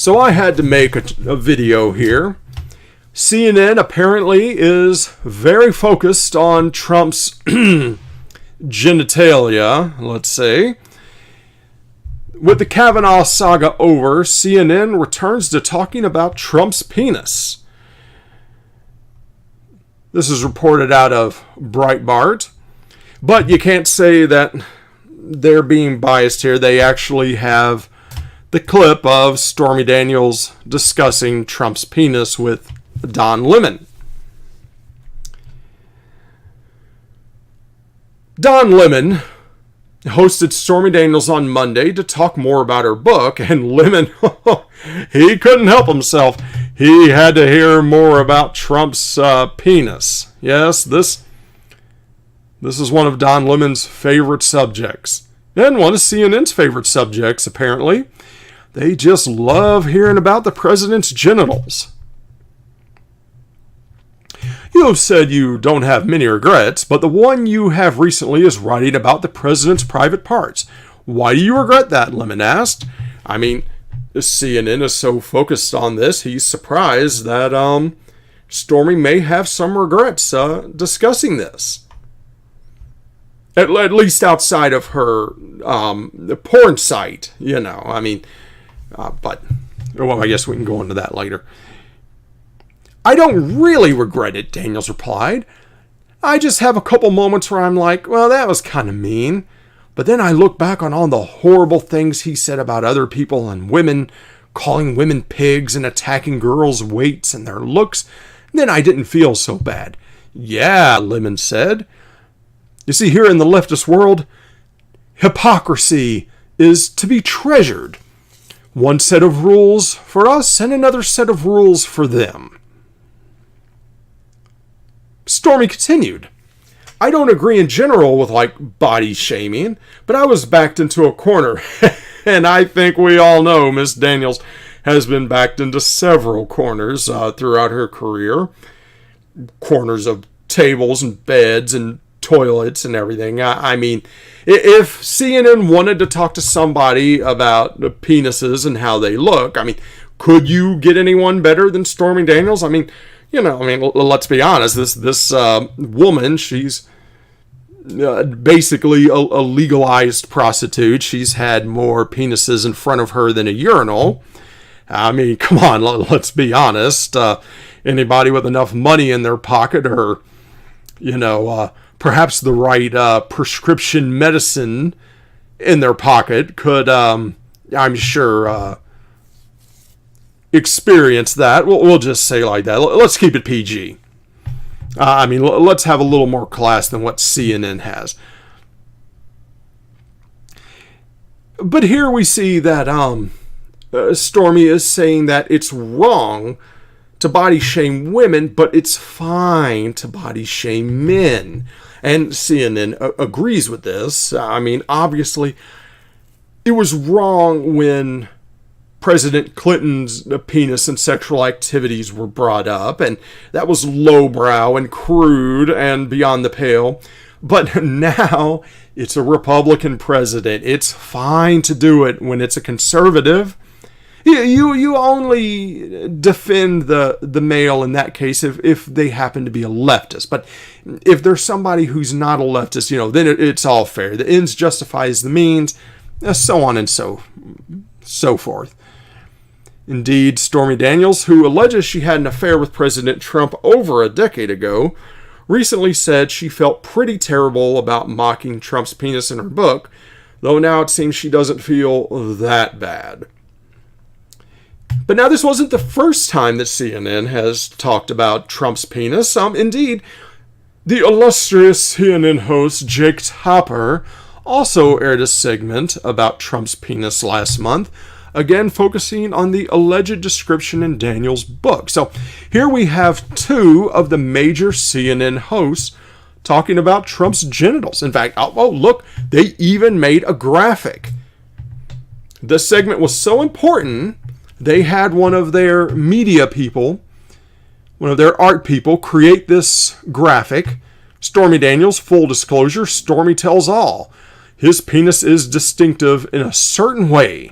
So I had to make a video here. CNN apparently is very focused on Trump's genitalia, let's say. With the Kavanaugh saga over, CNN returns to talking about Trump's penis. This is reported out of Breitbart. But you can't say that they're being biased here. They actually have the clip of Stormy Daniels discussing Trump's penis with Don Lemon. Don Lemon hosted Stormy Daniels on Monday to talk more about her book, and Lemon, he couldn't help himself. He had to hear more about Trump's penis. Yes, this is one of Don Lemon's favorite subjects, and one of CNN's favorite subjects, apparently. They just love hearing about the president's genitals. You have said you don't have many regrets, but the one you have recently is writing about the president's private parts. Why do you regret that? Lemon asked. I mean, CNN is so focused on this, he's surprised that Stormy may have some regrets discussing this. At least outside of her porn site, you know. I mean, but, well, I guess we can go into that later. I don't really regret it, Daniels replied. I just have a couple moments where I'm like, well, that was kind of mean. But then I look back on all the horrible things he said about other people and women, calling women pigs and attacking girls' weights and their looks. And then I didn't feel so bad. Yeah, Lemon said. You see, here in the leftist world, hypocrisy is to be treasured. One set of rules for us and another set of rules for them. Stormy continued. I don't agree in general with, body shaming, but I was backed into a corner. And I think we all know Miss Daniels has been backed into several corners throughout her career. Corners of tables and beds and toilets and everything. I mean, if CNN wanted to talk to somebody about the penises and how they look, I mean, could you get anyone better than Stormy Daniels? I mean, let's be honest. This woman, she's basically a legalized prostitute. She's had more penises in front of her than a urinal. I mean, come on, let's be honest. Anybody with enough money in their pocket or, perhaps the right prescription medicine in their pocket could, I'm sure, experience that. We'll just say like that. Let's keep it PG. Let's have a little more class than what CNN has. But here we see that Stormy is saying that it's wrong to body shame women, but it's fine to body shame men. And CNN agrees with this. Obviously, it was wrong when President Clinton's penis and sexual activities were brought up, and that was lowbrow and crude and beyond the pale. But now it's a Republican president. It's fine to do it when it's a conservative. You only defend the male in that case if they happen to be a leftist. But if there's somebody who's not a leftist, then it's all fair. The ends justifies the means, so on and so forth. Indeed, Stormy Daniels, who alleges she had an affair with President Trump over a decade ago, recently said she felt pretty terrible about mocking Trump's penis in her book, though now it seems she doesn't feel that bad. But now this wasn't the first time that CNN has talked about Trump's penis. Indeed, the illustrious CNN host Jake Tapper also aired a segment about Trump's penis last month, again focusing on the alleged description in Daniels' book. So here we have two of the major CNN hosts talking about Trump's genitals. In fact, oh look, they even made a graphic. The segment was so important, they had one of their media people, one of their art people, create this graphic. Stormy Daniels, full disclosure, Stormy tells all. His penis is distinctive in a certain way.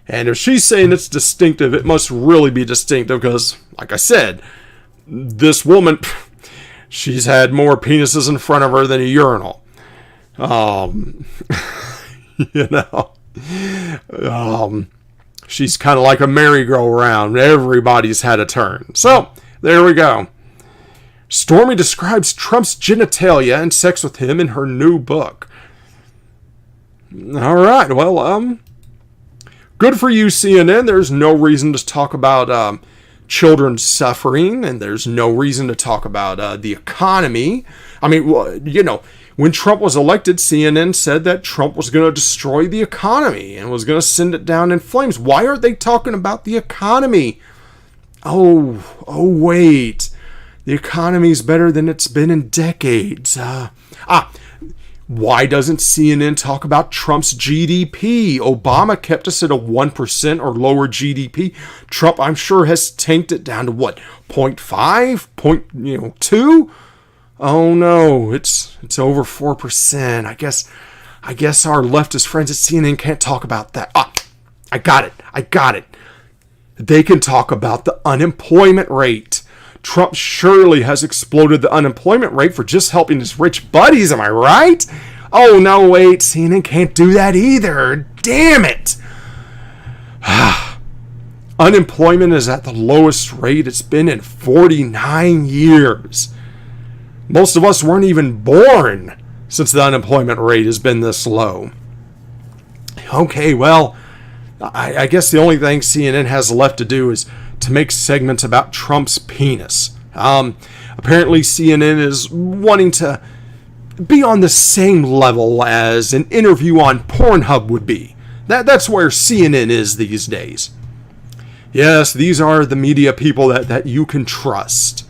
And if she's saying it's distinctive, it must really be distinctive because, like I said, this woman, she's had more penises in front of her than a urinal. You know, she's kind of like a merry-go-round. Everybody's had a turn. So, there we go. Stormy describes Trump's genitalia and sex with him in her new book. All right, well, good for you, CNN. There's no reason to talk about children suffering, and there's no reason to talk about the economy. I mean, you know, when Trump was elected, CNN said that Trump was going to destroy the economy and was going to send it down in flames. Why aren't they talking about the economy? Oh, wait. The economy's better than it's been in decades. Why doesn't CNN talk about Trump's GDP? Obama kept us at a 1% or lower GDP. Trump, I'm sure, has tanked it down to what, 0.5, 2? Oh no, it's over 4%. I guess our leftist friends at CNN can't talk about that. I got it. They can talk about the unemployment rate. Trump surely has exploded the unemployment rate for just helping his rich buddies, am I right? Oh, no, wait, CNN can't do that either. Damn it! Unemployment is at the lowest rate it's been in 49 years. Most of us weren't even born since the unemployment rate has been this low. Okay, well, I guess the only thing CNN has left to do is to make segments about Trump's penis. Apparently CNN is wanting to be on the same level as an interview on Pornhub would be. That's where CNN is these days. Yes, these are the media people that you can trust.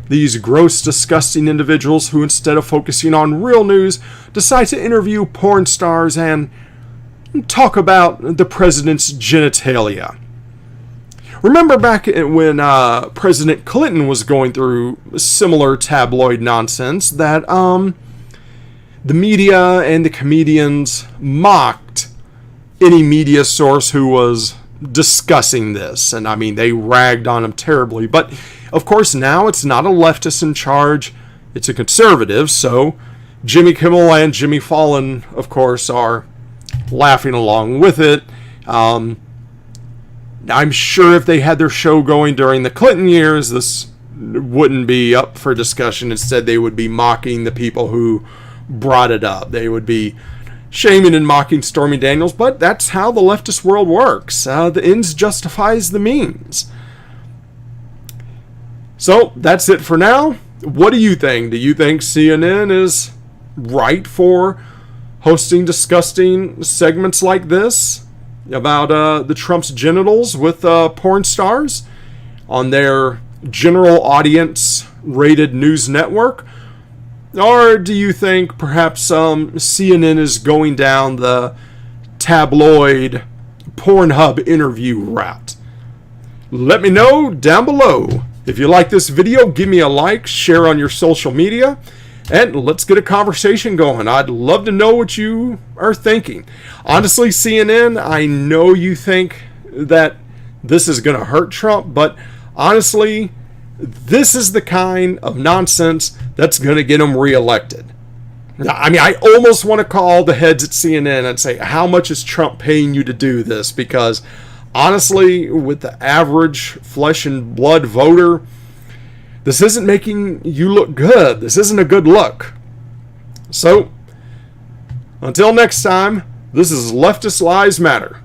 These gross, disgusting individuals who, instead of focusing on real news, decide to interview porn stars and talk about the president's genitalia. Remember back when President Clinton was going through similar tabloid nonsense that the media and the comedians mocked any media source who was discussing this. And I mean, they ragged on him terribly. But of course, now it's not a leftist in charge. It's a conservative. So Jimmy Kimmel and Jimmy Fallon, of course, are laughing along with it. I'm sure if they had their show going during the Clinton years, this wouldn't be up for discussion. Instead, they would be mocking the people who brought it up. They would be shaming and mocking Stormy Daniels, but that's how the leftist world works. The ends justifies the means. So, that's it for now. What do you think? Do you think CNN is right for hosting disgusting segments like this about the Trump's genitals with porn stars on their general audience rated news network? Or do you think perhaps CNN is going down the tabloid Pornhub interview route? Let me know down below. If you like this video, give me a like, share on your social media, and let's get a conversation going. I'd love to know what you are thinking. Honestly, CNN, I know you think that this is going to hurt Trump, but honestly, this is the kind of nonsense that's going to get him reelected. I mean, I almost want to call the heads at CNN and say, how much is Trump paying you to do this? Because honestly, with the average flesh and blood voter, this isn't making you look good. This isn't a good look. So, until next time, this is Leftist Lives Matter.